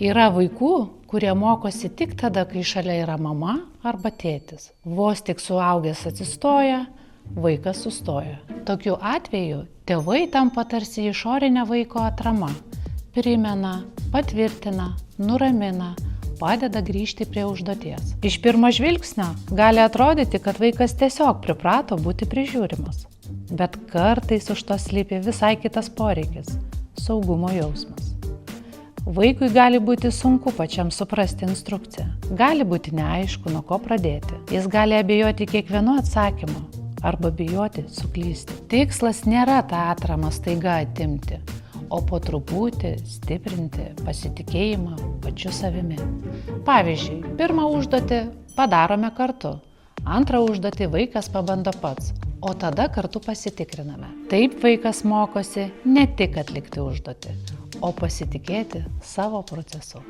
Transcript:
Yra vaikų, kurie mokosi tik tada, kai šalia yra mama arba tėtis. Vos tik suaugęs atsistoja, vaikas sustoja. Tokiu atveju tėvai tampa tarsi išorinė vaiko atrama. Primena, patvirtina, nuramina, padeda grįžti prie užduoties. Iš pirmo žvilgsnio gali atrodyti, kad vaikas tiesiog priprato būti prižiūrimas. Bet kartais už to slypi visai kitas poreikis – saugumo jausmas. Vaikui gali būti sunku pačiam suprasti instrukciją. Gali būti neaišku, nuo ko pradėti. Jis gali abejoti kiekvienu atsakymu arba bijoti suklysti. Tikslas nėra tą atramą staiga atimti, o po truputį stiprinti pasitikėjimą pačiu savimi. Pavyzdžiui, pirmą užduotį padarome kartu, antrą užduotį vaikas pabando pats, o tada kartu pasitikriname. Taip vaikas mokosi ne tik atlikti užduotį, o pasitikėti savo procesu.